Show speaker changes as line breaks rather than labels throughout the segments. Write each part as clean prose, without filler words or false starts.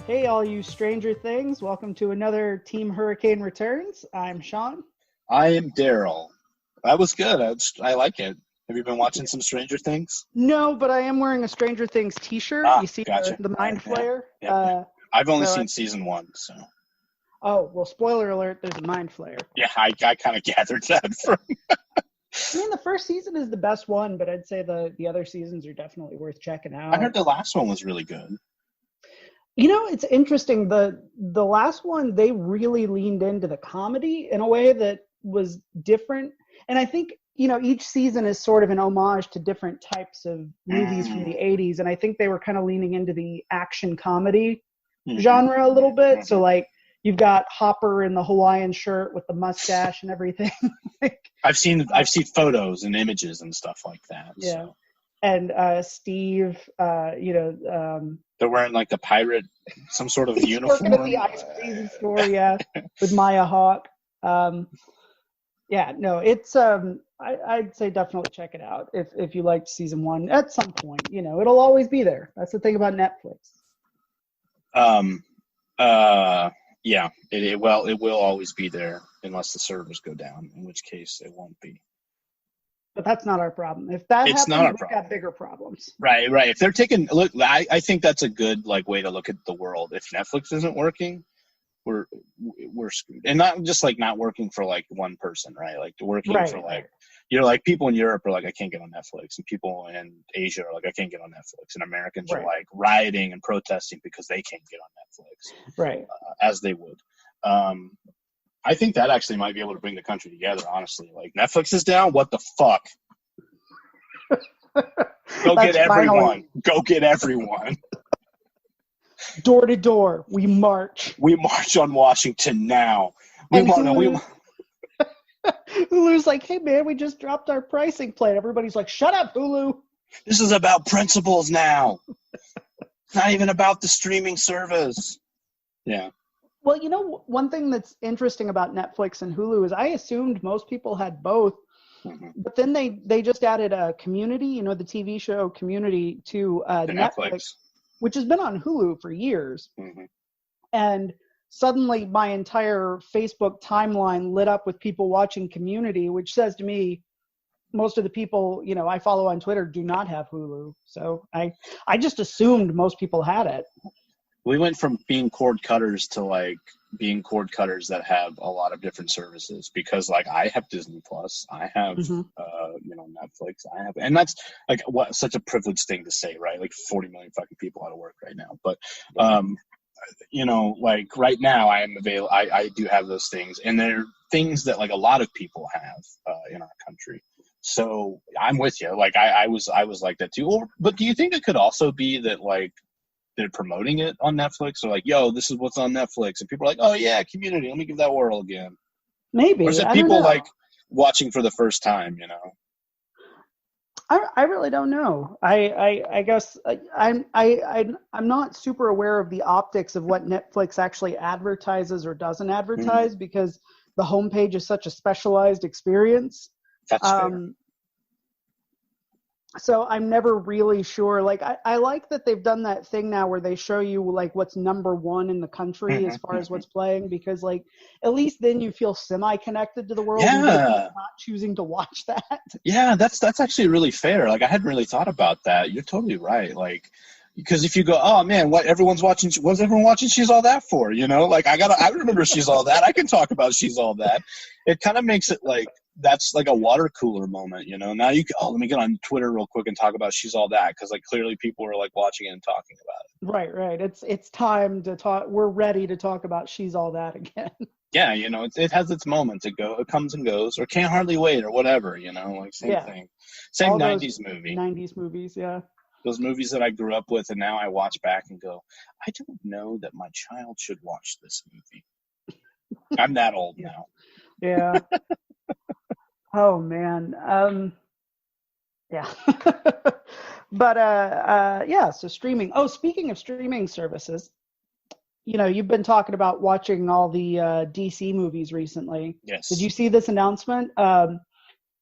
Hey, all you Stranger Things. Welcome to another Team Hurricane Returns. I'm Sean.
I am Daryl. That was good. I like it. Have you been watching some Stranger Things?
No, but I am wearing a Stranger Things t-shirt. You see
Gotcha.
the Mind Flayer?
Yeah. I've only seen season 1, so.
Oh, well, spoiler alert, there's a Mind Flayer.
Yeah, I kind of gathered that from.
I mean, the first season is the best one, but I'd say the other seasons are definitely worth checking out.
I heard the last one was really good.
You know, it's interesting. The last one, they really leaned into the comedy in a way that was different. And I think, you know, each season is sort of an homage to different types of movies from the 80s. And I think they were kind of leaning into the action comedy genre a little bit. So, like, you've got Hopper in the Hawaiian shirt with the mustache and everything.
I've seen photos and images and stuff like that.
Yeah.
So.
And Steve,
they're wearing like the pirate, some sort of uniform.
Working at the ice cream store, yeah, with Maya Hawke. Yeah, no, it's I'd say definitely check it out if you liked season 1 at some point. You know, it'll always be there. That's the thing about Netflix.
Yeah, it will always be there unless the servers go down, in which case it won't be.
But that's not our problem. If that happens, we've got bigger problems.
Right. If they're taking look, I think that's a good way to look at the world. If Netflix isn't working, we're screwed. And not just like not working for like one person, right? Like working for like like people in Europe are like, I can't get on Netflix, and people in Asia are like, I can't get on Netflix, and Americans are like rioting and protesting because they can't get on Netflix,
right?
As they would. I think that actually might be able to bring the country together, honestly. Like, Netflix is down, what the fuck? Go get everyone. Go get everyone.
Door to door, we march.
We march on Washington now.
Hulu's like, hey, man, we just dropped our pricing plan. Everybody's like, shut up, Hulu.
This is about principles now. It's not even about the streaming service. Yeah.
Well, you know, one thing that's interesting about Netflix and Hulu is I assumed most people had both, but then they just added a Community, you know, the TV show Community to Netflix, which has been on Hulu for years. And suddenly my entire Facebook timeline lit up with people watching Community, which says to me, most of the people, you know, I follow on Twitter do not have Hulu. So I just assumed most people had it.
We went from being cord cutters to like being cord cutters that have a lot of different services, because like I have Disney Plus, I have Netflix, I have, and that's like such a privileged thing to say, right? Like 40 million fucking people out of work right now, but you know, like right now I am available. I do have those things, and they're things that like a lot of people have in our country. So I'm with you. Like I was like that too. But do you think it could also be that like they're promoting it on Netflix, or like, yo, this is what's on Netflix, and people are like, oh yeah, Community, let me give that a whirl again.
Maybe.
Or is it people like watching for the first time, you know?
I really don't know. I guess I'm not super aware of the optics of what Netflix actually advertises or doesn't advertise, because the homepage is such a specialized experience.
That's fair.
So I'm never really sure. Like, I like that they've done that thing now where they show you like what's number 1 in the country as far as what's playing, because like at least then you feel semi-connected to the world.
Yeah.
Not choosing to watch that.
Yeah, that's actually really fair. Like I hadn't really thought about that. You're totally right. Like, because if you go, oh man, what's everyone watching She's All That for? You know, like I remember She's All That. I can talk about She's All That. It kind of makes it like, that's like a water cooler moment, you know. Now you can, let me get on Twitter real quick and talk about She's All That, because like clearly people are like watching it and talking about
it. Right. It's time to talk. We're ready to talk about She's All That again.
Yeah, you know, it has its moments. It comes and goes, or Can't Hardly Wait, or whatever, you know, like same thing. Same all 90s movie.
90s movies, yeah.
Those movies that I grew up with, and now I watch back and go, I don't know that my child should watch this movie. I'm that old now.
Yeah. Oh man. Yeah. But yeah, so streaming. Oh, speaking of streaming services, you know, you've been talking about watching all the DC movies recently.
Yes.
Did you see this announcement?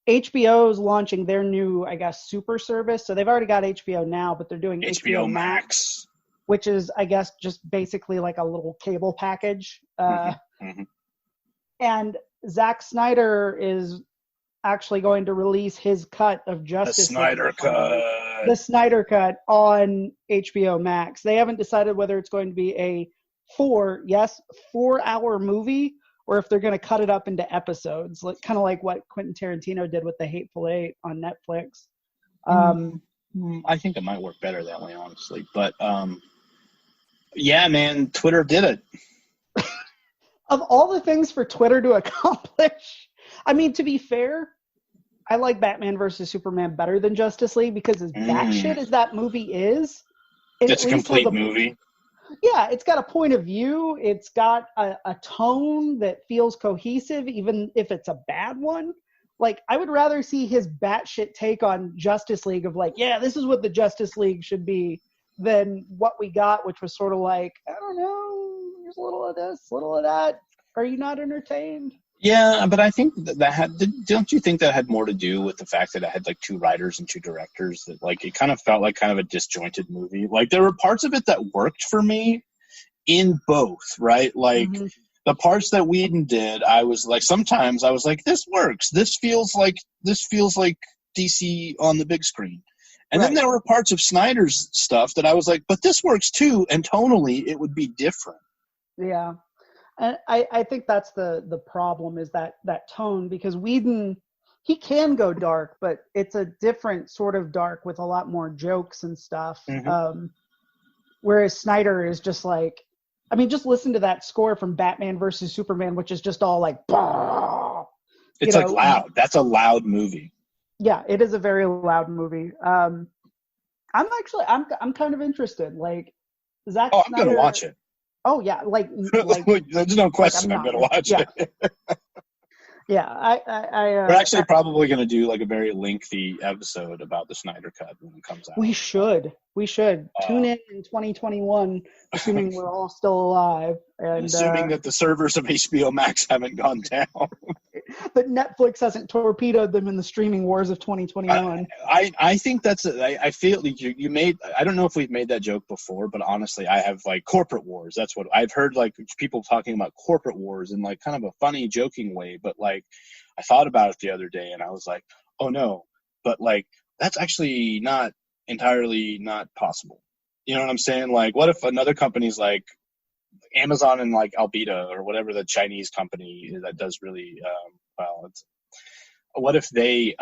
HBO is launching their new, I guess, super service. So they've already got HBO Now, but they're doing HBO
Max.
which is, I guess, just basically like a little cable package. And Zack Snyder is actually going to release his cut of Justice League. The Snyder Cut on HBO Max. They haven't decided whether it's going to be a 4-hour movie, or if they're going to cut it up into episodes, kind of like what Quentin Tarantino did with The Hateful Eight on Netflix.
I think it might work better that way, honestly. But yeah, man, Twitter did it.
Of all the things for Twitter to accomplish, I mean, to be fair, I like Batman versus Superman better than Justice League, because as batshit as that movie is,
it's a complete movie.
Yeah, it's got a point of view. It's got a tone that feels cohesive, even if it's a bad one. Like, I would rather see his batshit take on Justice League of like, yeah, this is what the Justice League should be, than what we got, which was sort of like, I don't know, there's a little of this, a little of that. Are you not entertained?
Yeah, but I think don't you think that had more to do with the fact that it had like 2 writers and 2 directors, that like it kind of felt like kind of a disjointed movie? Like, there were parts of it that worked for me in both, right? Like the parts that Whedon did, I was like, sometimes I was like, this works. This feels like DC on the big screen. And then there were parts of Snyder's stuff that I was like, but this works too, and tonally it would be different.
Yeah. And I think that's the problem, is that tone, because Whedon, he can go dark, but it's a different sort of dark with a lot more jokes and stuff. Whereas Snyder is just like, I mean, just listen to that score from Batman versus Superman, which is just all like, bah!
It's like loud. That's a loud movie.
Yeah, it is a very loud movie. I'm kind of interested. Like, Zack Snyder,
I'm going to watch it.
Oh yeah, like
there's no question I'm going to watch it.
Yeah,
we're actually probably going to do like a very lengthy episode about the Snyder Cut when it comes out.
We should tune in 2021, assuming we're all still alive, and
assuming that the servers of HBO Max haven't gone down.
But Netflix hasn't torpedoed them in the streaming wars of 2021.
I think that's I feel like you made, I don't know if we've made that joke before, but honestly, I have like corporate wars. That's what I've heard, like people talking about corporate wars in like kind of a funny, joking way. But like, I thought about it the other day and I was like, oh no, but like, that's actually not entirely not possible. You know what I'm saying? Like, what if another company's like Amazon and like Albedo or whatever, the Chinese company that does really what if they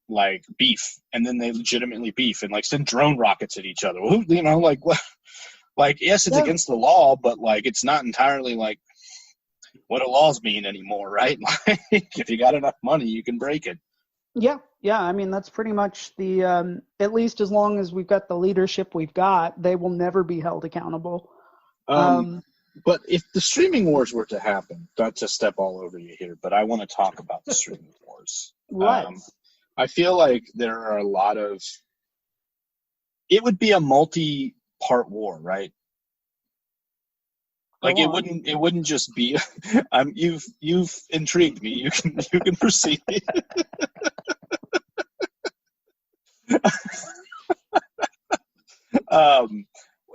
like beef, and then they legitimately beef and like send drone rockets at each other? You know, like what? Like, yes, it's against the law, but like it's not entirely like what the laws mean anymore, right? Like, if you got enough money, you can break it.
Yeah. I mean, that's pretty much the at least as long as we've got the leadership we've got, they will never be held accountable.
But if the streaming wars were to happen, not to step all over you here, but I want to talk about the streaming wars. I feel like there are a lot of, it would be a multi-part war, right? Like it wouldn't just be, you've intrigued me. You can proceed.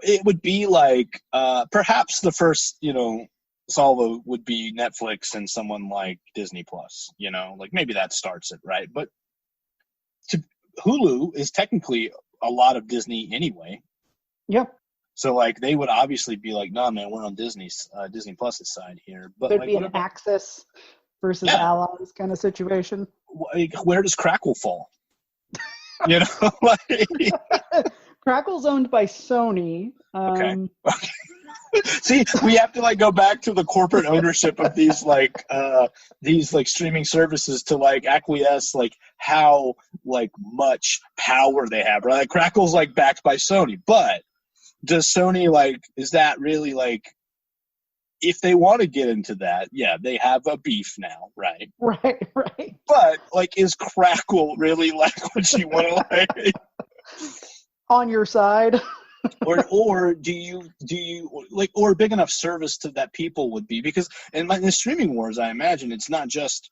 It would be like perhaps the first, salvo would be Netflix and someone like Disney Plus. Like maybe that starts it, right? But Hulu is technically a lot of Disney anyway.
Yeah.
So like they would obviously be like, nah, man, we're on Disney Plus's side here. But
there'd
like,
be an Axis versus Allies kind of situation.
Like, where does Crackle fall? Like.
Crackle's owned by Sony.
Okay. See, we have to like go back to the corporate ownership of these streaming services to like acquiesce like how like much power they have, right? Like, Crackle's like backed by Sony, but does Sony like, is that really like, if they want to get into that, yeah, they have a beef now, right?
Right.
But like, is Crackle really like what you want to like?
On your side?
or do you like, or a big enough service to that people would be, because in the streaming wars, I imagine it's not just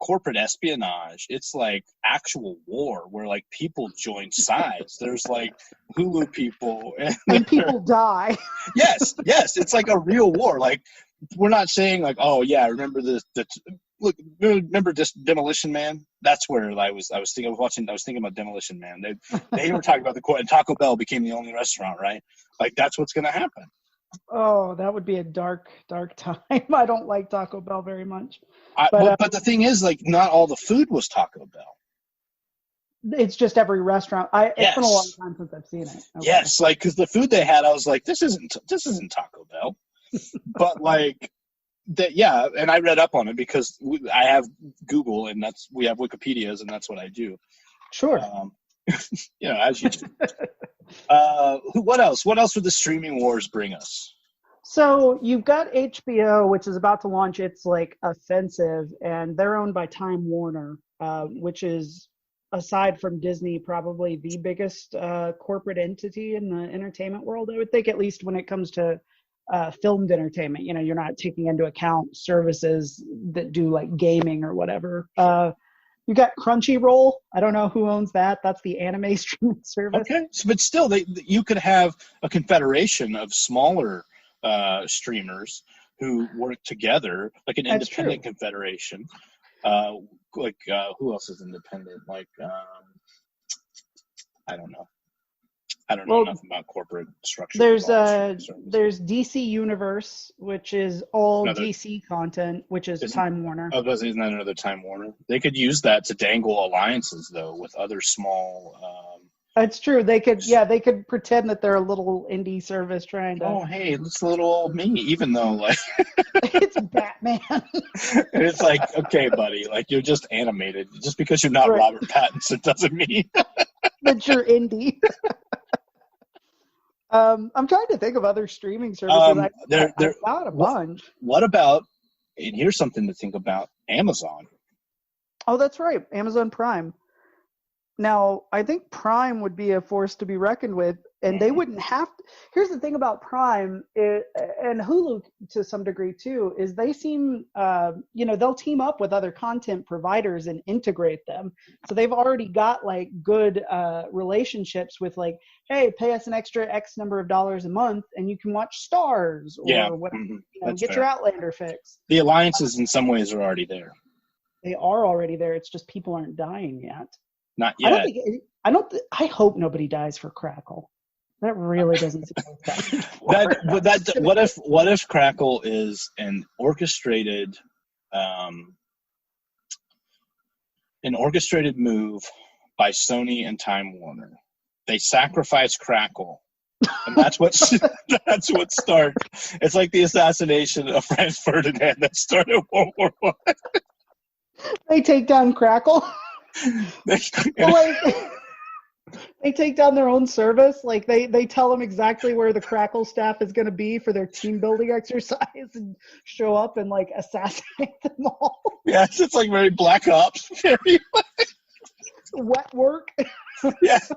corporate espionage. It's like actual war where like people join sides. There's like Hulu people
and people die.
Yes, it's like a real war. Like, we're not saying like, oh yeah, remember remember this Demolition Man? That's where I was thinking about Demolition Man. They were talking about and Taco Bell became the only restaurant, right? Like, that's what's going to happen.
Oh, that would be a dark time. I don't like Taco Bell very much.
But the thing is, like, not all the food was Taco Bell.
It's just every restaurant. It's been a long time since I've seen it. Okay.
Yes, like, because the food they had, I was like, this isn't Taco Bell. But like that, yeah. And I read up on it because I have Google and we have Wikipedias, and that's what I do.
Sure.
As you do. What else? What else would the streaming wars bring us?
So you've got HBO, which is about to launch its like offensive, and they're owned by Time Warner, which is, aside from Disney, probably the biggest corporate entity in the entertainment world, I would think, at least when it comes to filmed entertainment. You're not taking into account services that do like gaming or whatever. You got Crunchyroll. I don't know who owns that. That's the anime streaming service.
Okay, but still, you could have a confederation of smaller streamers who work together, like an independent confederation. Who else is independent? Like, I don't know. I don't know enough about corporate structure.
There's DC Universe, which is all DC content, which is Time Warner.
Oh, isn't that another Time Warner? They could use that to dangle alliances, though, with other small.
That's true. They could pretend that they're a little indie service trying to.
Oh, hey, it's a little old me, even though like.
It's Batman.
And it's like, okay, buddy, like, you're just animated. Just because you're not Robert Pattinson doesn't mean
that you're indie. I'm trying to think of other streaming services. I've got a bunch.
What about, and here's something to think about, Amazon.
Oh, that's right, Amazon Prime. Now, I think Prime would be a force to be reckoned with, and they wouldn't have to. Here's the thing about Prime, and Hulu to some degree too, is they seem, they'll team up with other content providers and integrate them. So they've already got like good relationships with like, hey, pay us an extra X number of dollars a month, and you can watch Stars or whatever. Get your Outlander fix.
The alliances in some ways are already there.
They are already there. It's just people aren't dying yet.
Not yet.
I hope nobody dies for Crackle. That really doesn't seem
what if Crackle is an orchestrated move by Sony and Time Warner? They sacrifice Crackle, and that's what started. It's like the assassination of Franz Ferdinand that started World War I.
They take down Crackle. They take down their own service. Like they tell them exactly where the Crackle staff is going to be for their team building exercise, and show up and like assassinate them all.
Yes, it's like very Black Ops. Very
wet work.
Yes.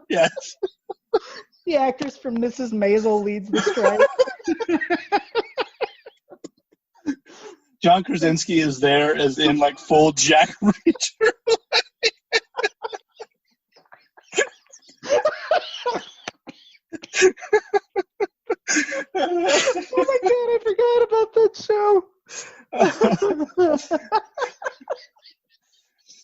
The actress from Mrs. Maisel leads the strike.
John Krasinski is there as in like full Jack Reacher.
Oh my god, I forgot about that show.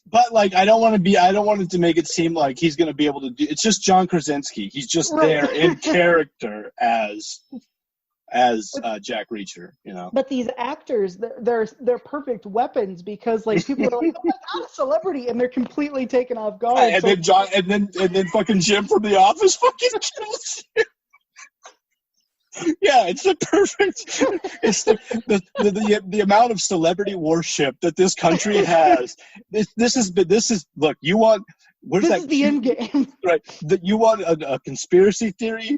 But like, I don't want it to make it seem like he's going to be able to do. It's just John Krasinski. He's just there in character as Jack Reacher,
But these actors, they're perfect weapons, because like people are like, oh my god, a celebrity, and they're completely taken off guard.
And then fucking Jim from The Office fucking kills you. Yeah, it's the perfect. It's the amount of celebrity worship that this country has. This is look. You want.
This is the end game,
right? That you want a conspiracy theory.